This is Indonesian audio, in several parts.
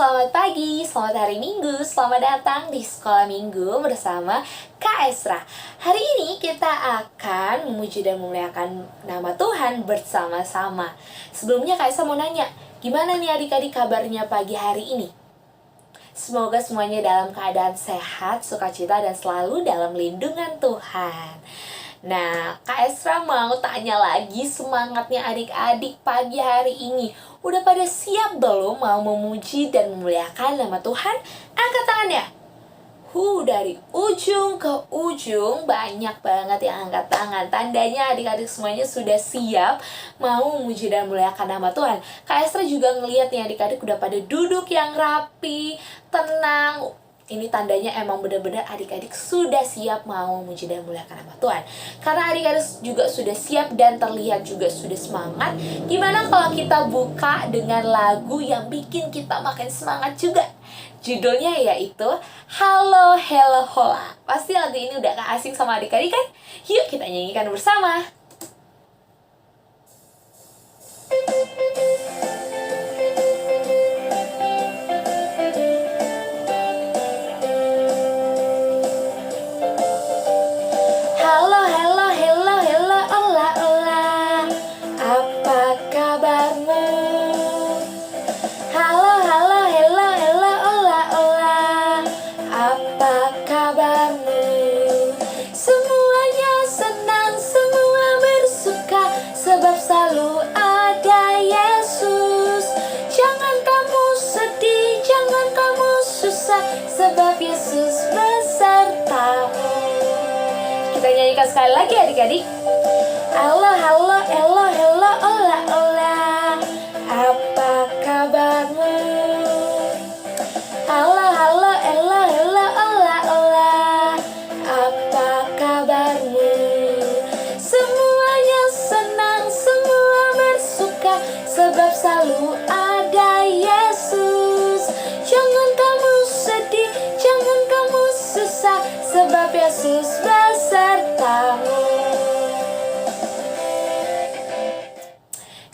Selamat pagi, selamat hari Minggu, selamat datang di Sekolah Minggu bersama Kak Esra. Hari ini kita akan memuji dan memuliakan nama Tuhan bersama-sama. Sebelumnya Kak Esra mau nanya, gimana nih adik-adik kabarnya pagi hari ini? Semoga semuanya dalam keadaan sehat, sukacita, dan selalu dalam lindungan Tuhan. Nah, Kak Esra mau tanya lagi semangatnya adik-adik pagi hari ini. Udah pada siap belum mau memuji dan memuliakan nama Tuhan? Angkat tangannya. Dari ujung ke ujung banyak banget yang angkat tangan. Tandanya adik-adik semuanya sudah siap mau memuji dan memuliakan nama Tuhan. Kak Esra juga ngeliat nih adik-adik udah pada duduk yang rapi, tenang. Ini tandanya emang benar-benar adik-adik sudah siap mau memuji dan memuliakan nama Tuhan. Karena adik-adik juga sudah siap dan terlihat juga sudah semangat. Gimana kalau kita buka dengan lagu yang bikin kita makin semangat juga? Judulnya yaitu Halo Hello Hola. Pasti lagu ini udah gak asing sama adik-adik kan? Yuk kita nyanyikan bersama. Sebab Yesus besertamu. Kita nyanyikan sekali lagi adik-adik. Halo, halo, hello, hello, ola, ola. Apa kabarmu? Halo, halo, hello, hello, ola, ola. Apa kabarmu? Semuanya senang, semua bersuka, sebab selalu ada Yesus. Jangan kamu sedih, jangan kamu susah, sebab Yesus besertamu.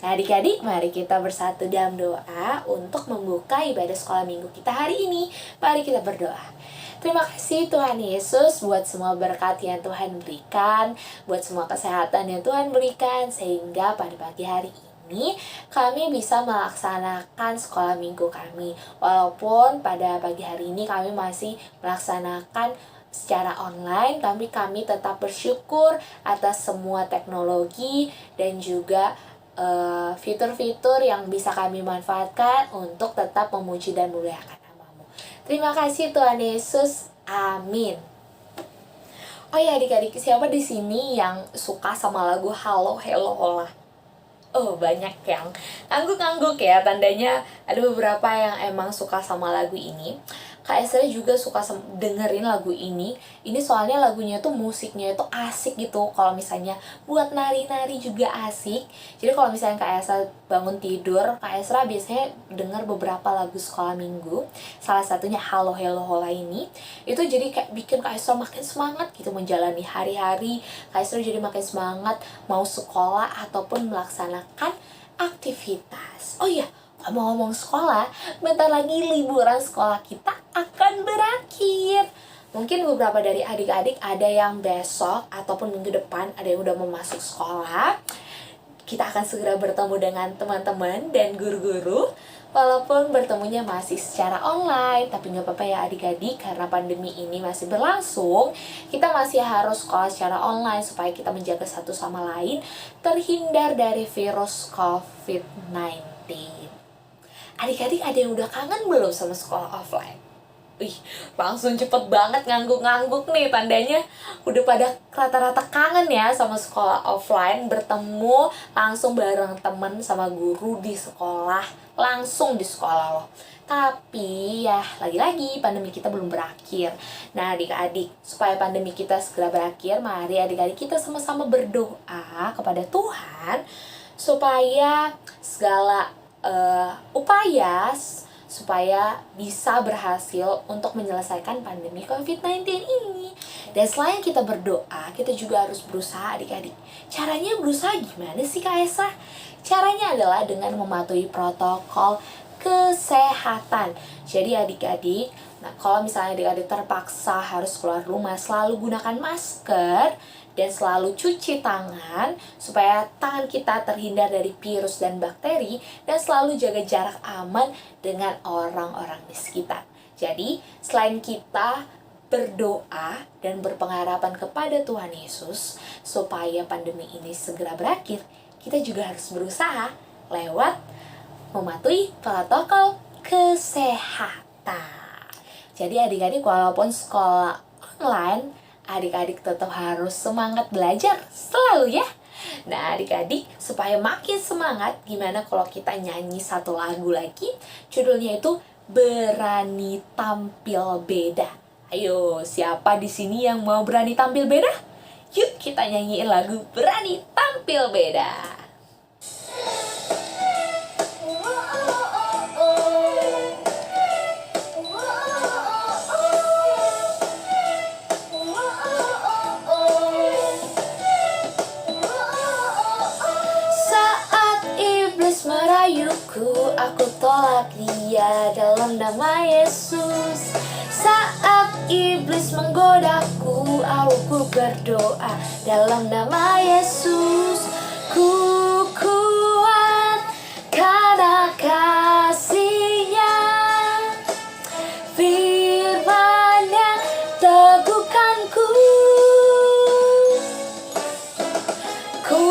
Nah adik-adik, mari kita bersatu dalam doa untuk membuka ibadah sekolah minggu kita hari ini. Mari kita berdoa. Terima kasih Tuhan Yesus buat semua berkat yang Tuhan berikan, buat semua kesehatan yang Tuhan berikan, sehingga pada pagi hari ini kami bisa melaksanakan sekolah minggu kami. Walaupun pada pagi hari ini kami masih melaksanakan secara online, tapi kami tetap bersyukur atas semua teknologi dan juga fitur-fitur yang bisa kami manfaatkan untuk tetap memuji dan memuliakan nama-Mu. Terima kasih Tuhan Yesus. Amin. Oh ya adik-adik, siapa di sini yang suka sama lagu Halo Hello Hola? Oh, banyak yang ngangguk-ngangguk ya. Tandanya ada beberapa yang emang suka sama lagu ini. Kak Esra juga suka dengerin lagu ini. Ini soalnya lagunya tuh musiknya itu asik gitu. Kalau misalnya buat nari-nari juga asik. Jadi kalau misalnya Kak Esra bangun tidur, Kak Esra biasanya denger beberapa lagu sekolah minggu. Salah satunya Halo Hello Hola ini. Itu jadi kayak bikin Kak Esra makin semangat gitu menjalani hari-hari. Kak Esra jadi makin semangat mau sekolah ataupun melaksanakan aktivitas. Oh iya, ngomong-ngomong sekolah, bentar lagi liburan sekolah kita akan berakhir. Mungkin beberapa dari adik-adik ada yang besok ataupun minggu depan ada yang udah mau masuk sekolah. Kita akan segera bertemu dengan teman-teman dan guru-guru. Walaupun bertemunya masih secara online, tapi nggak apa-apa ya adik-adik, karena pandemi ini masih berlangsung, kita masih harus sekolah secara online supaya kita menjaga satu sama lain, terhindar dari virus COVID-19. Adik-adik ada yang udah kangen belum sama sekolah offline? Langsung cepet banget ngangguk-ngangguk nih, tandanya udah pada rata-rata kangen ya sama sekolah offline, bertemu langsung bareng temen sama guru di sekolah, langsung di sekolah loh. Tapi ya lagi-lagi pandemi kita belum berakhir. Nah adik-adik, supaya pandemi kita segera berakhir, mari adik-adik kita sama-sama berdoa kepada Tuhan supaya segala upaya supaya bisa berhasil untuk menyelesaikan pandemi COVID-19 ini. Dan selain kita berdoa, kita juga harus berusaha adik-adik. Caranya berusaha gimana sih Kak Esa? Caranya adalah dengan mematuhi protokol kesehatan. Jadi adik-adik, nah kalau misalnya adik-adik terpaksa harus keluar rumah, selalu gunakan masker dan selalu cuci tangan supaya tangan kita terhindar dari virus dan bakteri, dan selalu jaga jarak aman dengan orang-orang di sekitar. Jadi, selain kita berdoa dan berpengharapan kepada Tuhan Yesus supaya pandemi ini segera berakhir, kita juga harus berusaha lewat mematuhi protokol kesehatan. Jadi adik-adik, walaupun sekolah online, adik-adik tetap harus semangat belajar selalu ya. Nah adik-adik, supaya makin semangat, gimana kalau kita nyanyi satu lagu lagi? Judulnya itu Berani Tampil Beda. Ayo, siapa di sini yang mau berani tampil beda? Yuk kita nyanyiin lagu Berani Tampil Beda. Aku tolak dia dalam nama Yesus. Saat iblis menggodaku, aku berdoa dalam nama Yesus. Ku kuat karena kasih-Nya, firman-Nya teguhkanku. Ku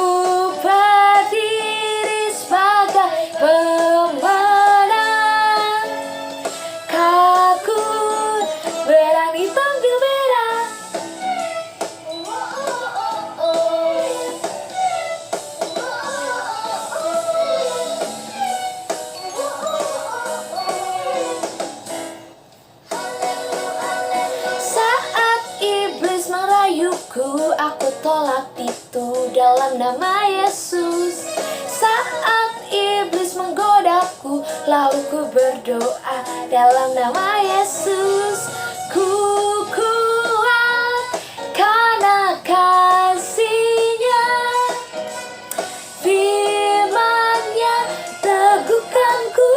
berdiri sebagai pemenang. Aku berani tampil beda. Saat iblis merayuku, aku tolak itu dalam nama Yesus. Saat iblis menggodaku, lalu ku berdoa dalam nama Yesus. Ku kuat karena kasih-Nya, firman-Nya teguhkanku.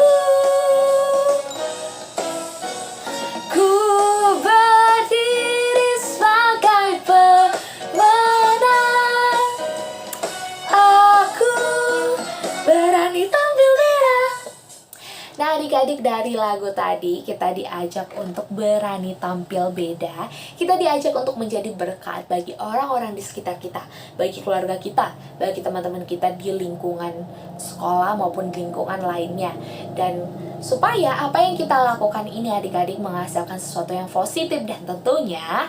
Ku berdiri sebagai pemenang. Aku berani tampil beda. Nah adik-adik, dari lagu tadi kita diajak untuk berani tampil beda. Kita diajak untuk menjadi berkat bagi orang-orang di sekitar kita, bagi keluarga kita, bagi teman-teman kita di lingkungan sekolah maupun lingkungan lainnya. Dan supaya apa yang kita lakukan ini adik-adik menghasilkan sesuatu yang positif dan tentunya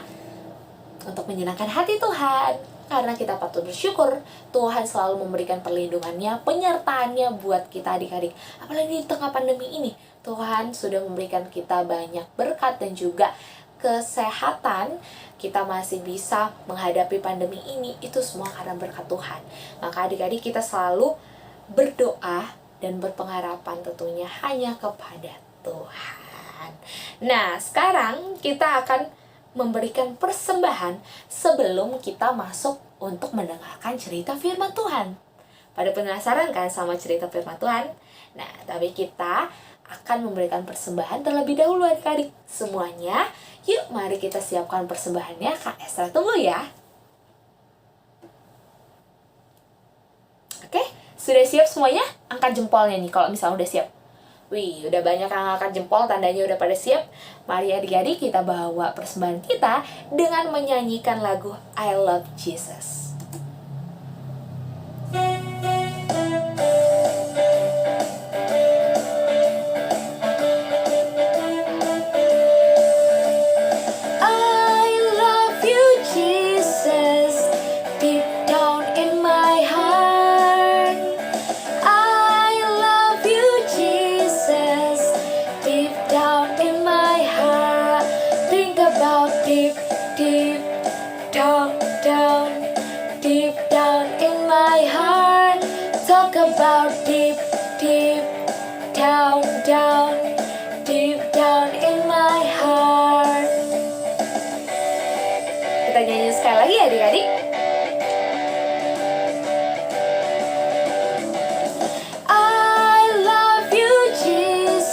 untuk menyenangkan hati Tuhan. Karena kita patut bersyukur, Tuhan selalu memberikan perlindungannya, penyertaannya buat kita adik-adik. Apalagi di tengah pandemi ini, Tuhan sudah memberikan kita banyak berkat dan juga kesehatan. Kita masih bisa menghadapi pandemi ini, itu semua karena berkat Tuhan. Maka adik-adik, kita selalu berdoa dan berpengharapan tentunya hanya kepada Tuhan. Nah, sekarang kita akan memberikan persembahan sebelum kita masuk untuk mendengarkan cerita firman Tuhan. Pada penasaran kan sama cerita firman Tuhan? Nah, tapi kita akan memberikan persembahan terlebih dahulu adik-adik. Semuanya, yuk mari kita siapkan persembahannya. Kak Esra tunggu ya. Oke, sudah siap semuanya? Angkat jempolnya nih kalau misalnya udah siap. Wih, udah banyak yang angkat jempol, tandanya udah pada siap. Mari adik-adik kita bawa persembahan kita dengan menyanyikan lagu I Love Jesus. I love you Jesus, deep down in my heart. I love you Jesus, deep down in my heart. Think about deep, deep down, down, deep down in my heart. Talk about deep, deep down, down, deep down in my heart. Kita nyanyi sekali lagi ya adik-adik. I love you Jesus.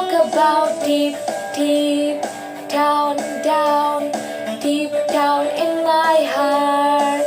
talk about deep, deep down, down, deep down in my heart.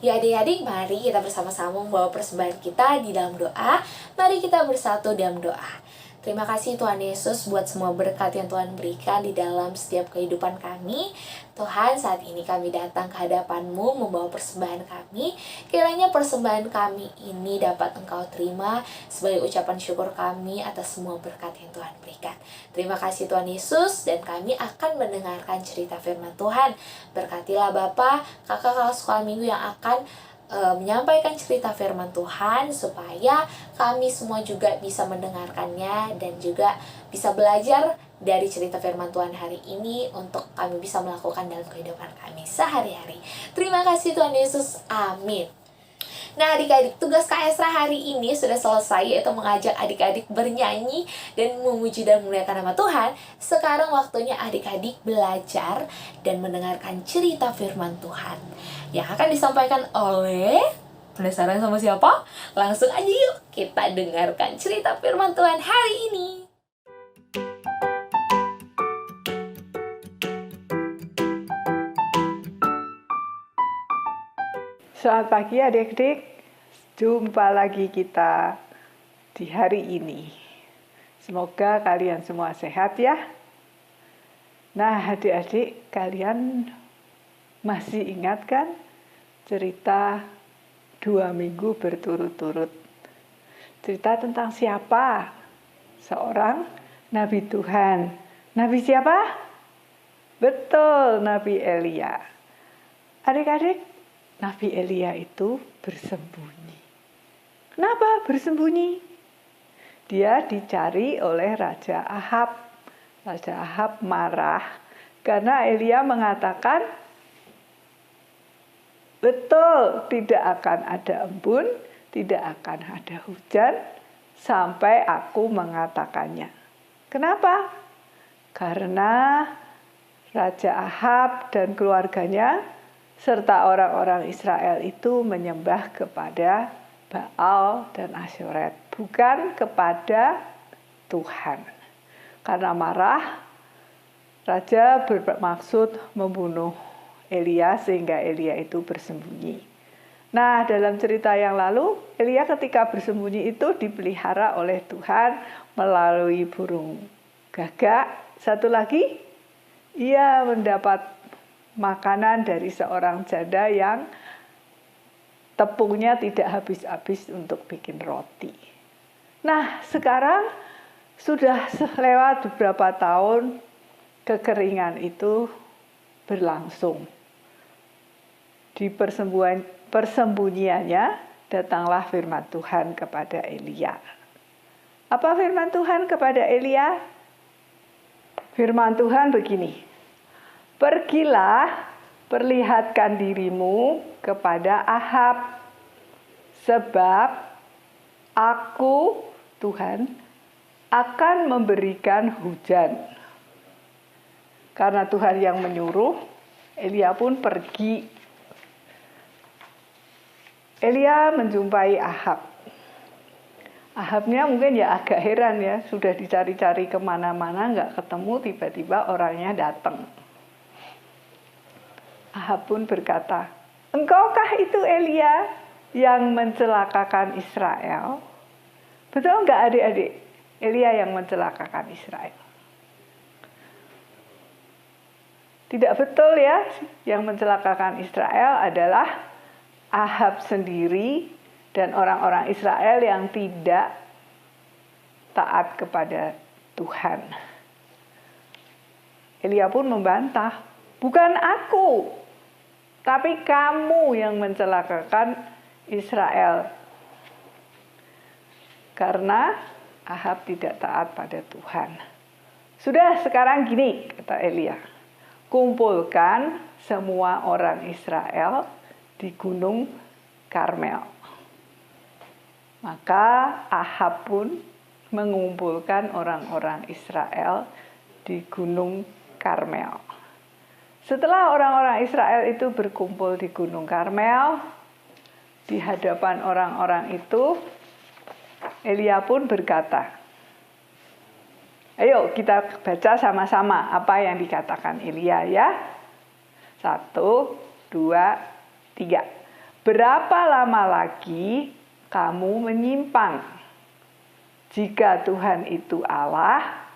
Ya adik-adik, mari kita bersama-sama membawa persembahan kita di dalam doa. Mari kita bersatu dalam doa. Terima kasih Tuhan Yesus buat semua berkat yang Tuhan berikan di dalam setiap kehidupan kami. Tuhan, saat ini kami datang ke hadapan-Mu membawa persembahan kami. Kiranya persembahan kami ini dapat Engkau terima sebagai ucapan syukur kami atas semua berkat yang Tuhan berikan. Terima kasih Tuhan Yesus, dan kami akan mendengarkan cerita firman Tuhan. Berkatilah Bapa, kakak-kakak sekolah minggu yang akan menyampaikan cerita firman Tuhan, supaya kami semua juga bisa mendengarkannya dan juga bisa belajar dari cerita firman Tuhan hari ini untuk kami bisa melakukan dalam kehidupan kami sehari-hari. Terima kasih Tuhan Yesus, amin. Nah adik-adik, tugas Kak Esra hari ini sudah selesai, yaitu mengajak adik-adik bernyanyi dan memuji dan memuliakan nama Tuhan. Sekarang waktunya adik-adik belajar dan mendengarkan cerita firman Tuhan yang akan disampaikan oleh... Penasaran sama siapa? Langsung aja yuk kita dengarkan cerita firman Tuhan hari ini. Selamat pagi adik-adik, jumpa lagi kita di hari ini. Semoga kalian semua sehat ya. Nah adik-adik, kalian masih ingat kan cerita 2 minggu berturut-turut? Cerita tentang siapa? Seorang Nabi Tuhan. Nabi siapa? Betul, Nabi Elia. Adik-adik, Nabi Elia itu bersembunyi. Kenapa bersembunyi? Dia dicari oleh Raja Ahab. Raja Ahab marah karena Elia mengatakan, betul, tidak akan ada embun, tidak akan ada hujan sampai aku mengatakannya. Kenapa? Karena Raja Ahab dan keluarganya serta orang-orang Israel itu menyembah kepada Baal dan Asyoret, bukan kepada Tuhan. Karena marah, raja bermaksud membunuh Elia sehingga Elia itu bersembunyi. Nah, dalam cerita yang lalu, Elia ketika bersembunyi itu dipelihara oleh Tuhan melalui burung gagak. Satu lagi, ia mendapat makanan dari seorang janda yang tepungnya tidak habis-habis untuk bikin roti. Nah, sekarang sudah lewat beberapa tahun, kekeringan itu berlangsung. Di persembunyiannya datanglah firman Tuhan kepada Elia. Apa firman Tuhan kepada Elia? Firman Tuhan begini, pergilah, perlihatkan dirimu kepada Ahab, sebab aku, Tuhan, akan memberikan hujan. Karena Tuhan yang menyuruh, Elia pun pergi. Elia menjumpai Ahab. Ahabnya mungkin ya agak heran ya, sudah dicari-cari kemana-mana, nggak ketemu, tiba-tiba orangnya datang. Ahab pun berkata, engkaukah itu Elia yang mencelakakan Israel? Betul nggak adik-adik? Elia yang mencelakakan Israel. Tidak betul ya, yang mencelakakan Israel adalah Ahab sendiri dan orang-orang Israel yang tidak taat kepada Tuhan. Elia pun membantah, bukan aku, tapi kamu yang mencelakakan Israel. Karena Ahab tidak taat pada Tuhan. Sudah, sekarang gini, kata Elia. Kumpulkan semua orang Israel di Gunung Karmel. Maka Ahab pun mengumpulkan orang-orang Israel di Gunung Karmel. Setelah orang-orang Israel itu berkumpul di Gunung Karmel, di hadapan orang-orang itu, Elia pun berkata, Ayo kita baca sama-sama apa yang dikatakan Elia ya. 1, 2, 3. Berapa lama lagi kamu menyimpang? Jika Tuhan itu Allah,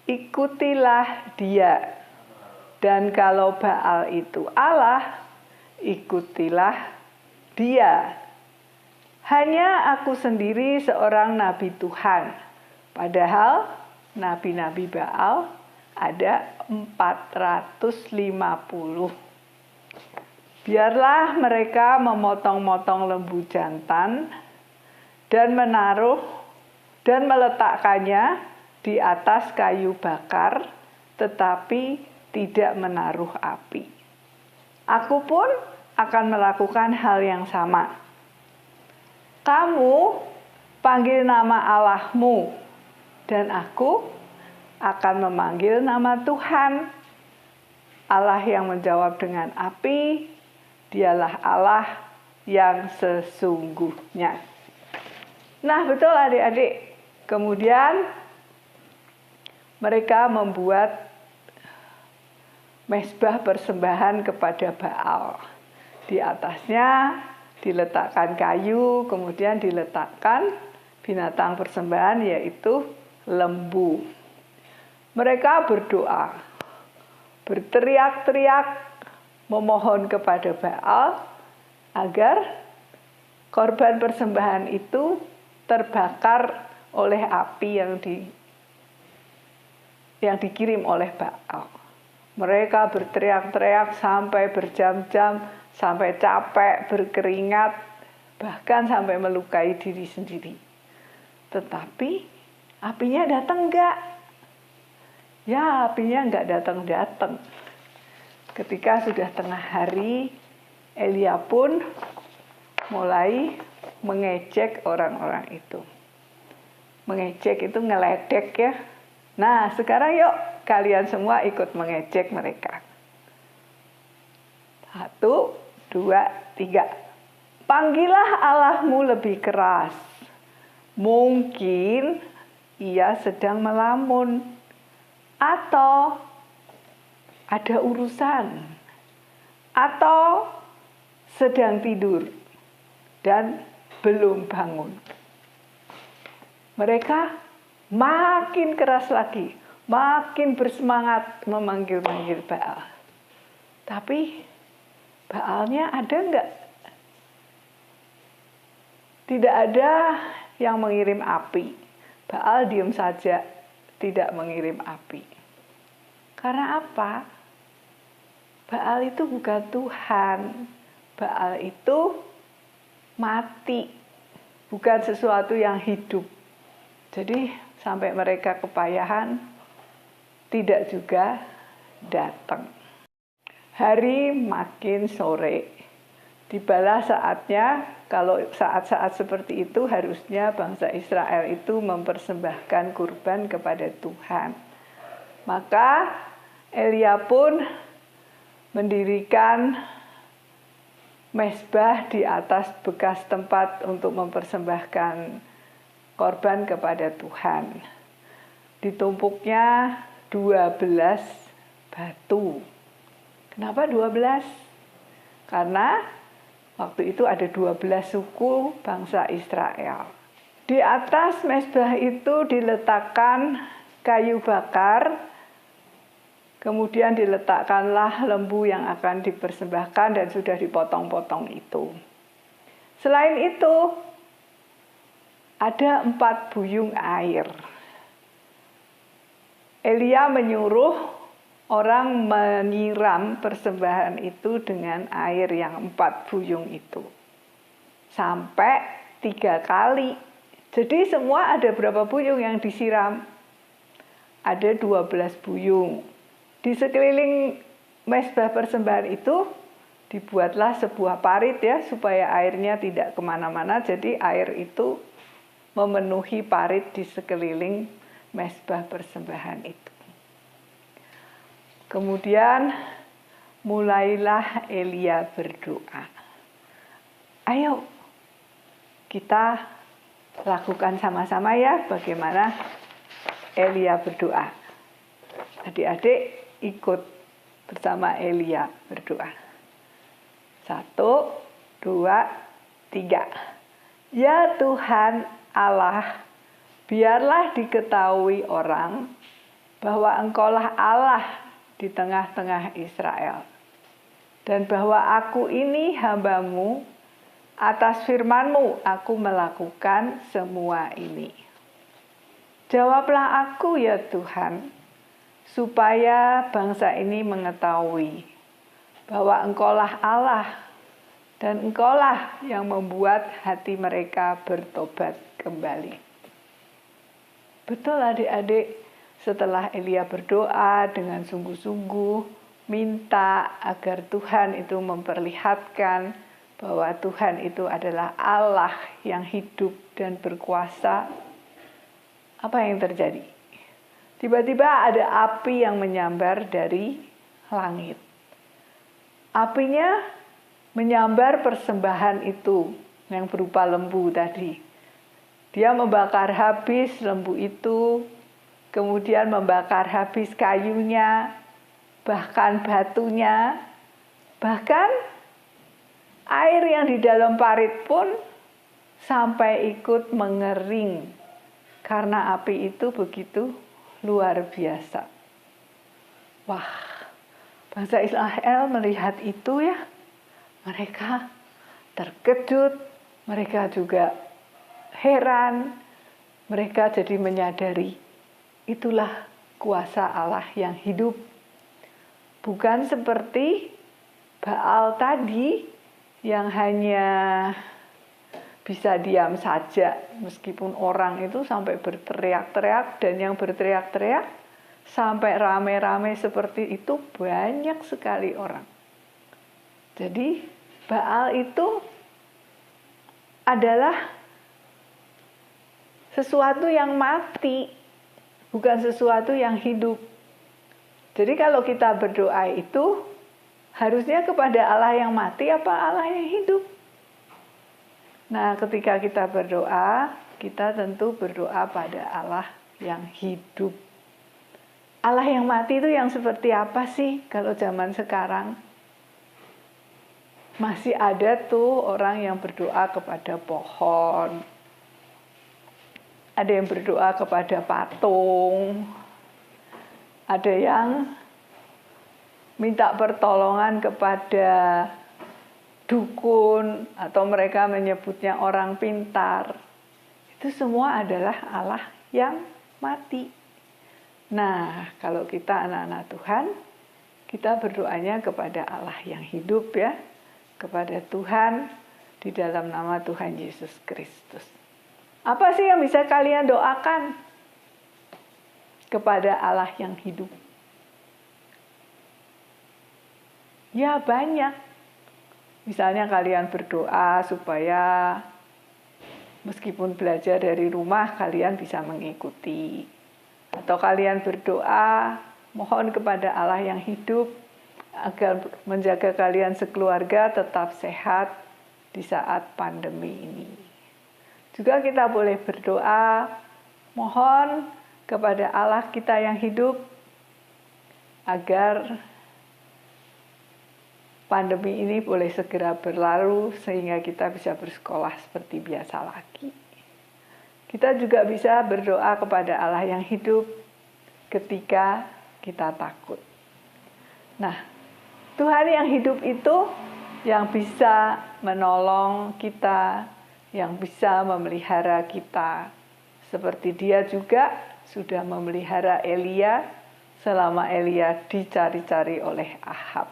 ikutilah Dia. Dan kalau Baal itu Allah, ikutilah Dia. Hanya aku sendiri seorang nabi Tuhan. Padahal nabi-nabi Baal ada 450. Biarlah mereka memotong-motong lembu jantan dan meletakkannya di atas kayu bakar, tetapi tidak menaruh api. Aku pun akan melakukan hal yang sama. Kamu panggil nama Allahmu, dan aku akan memanggil nama Tuhan. Allah yang menjawab dengan api, Dialah Allah yang sesungguhnya. Nah, betul adik-adik. Kemudian mereka membuat mezbah persembahan kepada Baal. Di atasnya diletakkan kayu, kemudian diletakkan binatang persembahan yaitu lembu. Mereka berdoa, berteriak-teriak, memohon kepada Baal agar korban persembahan itu terbakar oleh api yang dikirim oleh Baal. Mereka berteriak-teriak sampai berjam-jam, sampai capek, berkeringat, bahkan sampai melukai diri sendiri. Tetapi apinya datang enggak? Ya, apinya enggak datang-datang. Ketika sudah tengah hari, Elia pun mulai mengejek orang-orang itu. Mengejek itu ngeledek ya. Nah, sekarang yuk kalian semua ikut mengejek mereka. 1, 2, 3. Panggillah Allahmu lebih keras. Mungkin ia sedang melamun atau ada urusan atau sedang tidur dan belum bangun. Mereka makin keras lagi, makin bersemangat memanggil-manggil Baal. Tapi Baalnya ada enggak? Tidak ada yang mengirim api. Baal diam saja, tidak mengirim api. Karena apa? Baal itu bukan Tuhan. Baal itu mati, bukan sesuatu yang hidup. Jadi sampai mereka kepayahan, tidak juga datang. Hari makin sore, tibalah saatnya. Kalau saat-saat seperti itu harusnya bangsa Israel itu mempersembahkan kurban kepada Tuhan. Maka Elia pun mendirikan mezbah di atas bekas tempat untuk mempersembahkan korban kepada Tuhan. Ditumpuknya 12 batu. Kenapa 12? Karena waktu itu ada 12 suku bangsa Israel. Di atas mezbah itu diletakkan kayu bakar. Kemudian diletakkanlah lembu yang akan dipersembahkan dan sudah dipotong-potong itu. Selain itu, ada 4 buyung air. Elia menyuruh orang menyiram persembahan itu dengan air yang 4 buyung itu. Sampai 3 kali. Jadi semua ada berapa buyung yang disiram? Ada 12 buyung. Di sekeliling mezbah persembahan itu dibuatlah sebuah parit ya, supaya airnya tidak kemana-mana. Jadi air itu memenuhi parit di sekeliling mezbah persembahan itu. Kemudian mulailah Elia berdoa. Ayo kita lakukan sama-sama ya, bagaimana Elia berdoa. Adik-adik ikut bersama Elia berdoa. 1, 2, 3. Ya Tuhan Allah, biarlah diketahui orang bahwa Engkaulah Allah di tengah-tengah Israel, dan bahwa aku ini hamba-Mu, atas firman-Mu aku melakukan semua ini. Jawablah aku ya Tuhan, supaya bangsa ini mengetahui bahwa Engkaulah Allah, dan Engkaulah yang membuat hati mereka bertobat kembali. Betul adik-adik, setelah Elia berdoa dengan sungguh-sungguh, minta agar Tuhan itu memperlihatkan bahwa Tuhan itu adalah Allah yang hidup dan berkuasa, apa yang terjadi? Tiba-tiba ada api yang menyambar dari langit. Apinya menyambar persembahan itu yang berupa lembu tadi. Dia membakar habis lembu itu, kemudian membakar habis kayunya, bahkan batunya, bahkan air yang di dalam parit pun sampai ikut mengering karena api itu begitu luar biasa. Wah, bangsa Israel melihat itu ya, mereka terkejut, mereka juga heran, mereka jadi menyadari itulah kuasa Allah yang hidup. Bukan seperti Baal tadi yang hanya bisa diam saja meskipun orang itu sampai berteriak-teriak, dan yang berteriak-teriak sampai rame-rame seperti itu banyak sekali orang. Jadi Baal itu adalah sesuatu yang mati, bukan sesuatu yang hidup. Jadi kalau kita berdoa itu harusnya kepada Allah yang mati apa Allah yang hidup? Nah, ketika kita berdoa, kita tentu berdoa pada Allah yang hidup. Allah yang mati itu yang seperti apa sih kalau zaman sekarang? Masih ada tuh orang yang berdoa kepada pohon, ada yang berdoa kepada patung, ada yang minta pertolongan kepada dukun, atau mereka menyebutnya orang pintar. Itu semua adalah Allah yang mati. Nah, kalau kita anak-anak Tuhan, kita berdoanya kepada Allah yang hidup ya, kepada Tuhan di dalam nama Tuhan Yesus Kristus. Apa sih yang bisa kalian doakan kepada Allah yang hidup? Ya banyak. Misalnya kalian berdoa supaya meskipun belajar dari rumah kalian bisa mengikuti. Atau kalian berdoa mohon kepada Allah yang hidup agar menjaga kalian sekeluarga tetap sehat di saat pandemi ini. Juga kita boleh berdoa mohon kepada Allah kita yang hidup agar pandemi ini boleh segera berlalu sehingga kita bisa bersekolah seperti biasa lagi. Kita juga bisa berdoa kepada Allah yang hidup ketika kita takut. Nah, Tuhan yang hidup itu yang bisa menolong kita, yang bisa memelihara kita. Seperti Dia juga sudah memelihara Elia selama Elia dicari-cari oleh Ahab.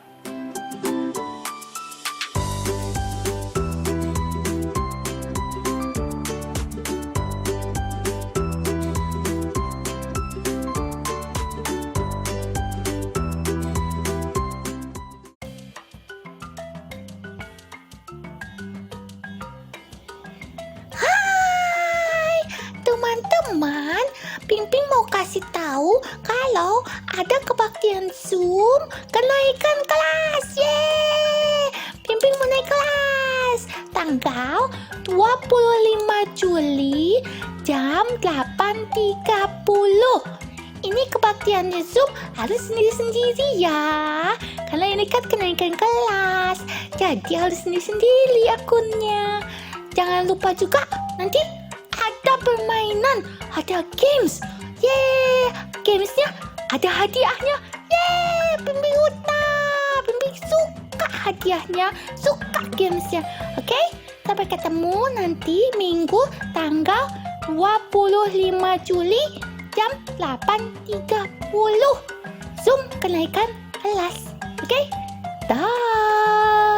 Teman-teman, Ping-Ping mau kasih tahu kalau ada kebaktian Zoom kenaikan kelas. Yeay! Ping-Ping mau naik kelas tanggal 25 Juli jam 8.30. Ini kebaktiannya Zoom harus sendiri-sendiri ya. Karena ini kan kenaikan kelas. Jadi harus sendiri-sendiri akunnya. Jangan lupa juga nanti ada permainan, ada games. Yeay, gamesnya ada hadiahnya. Yeay, Bimbing Uta. Bimbing suka hadiahnya, suka gamesnya. Oke, sampai ketemu nanti Minggu tanggal 25 Juli jam 8.30. Zoom kenaikan kelas. Oke? Dah.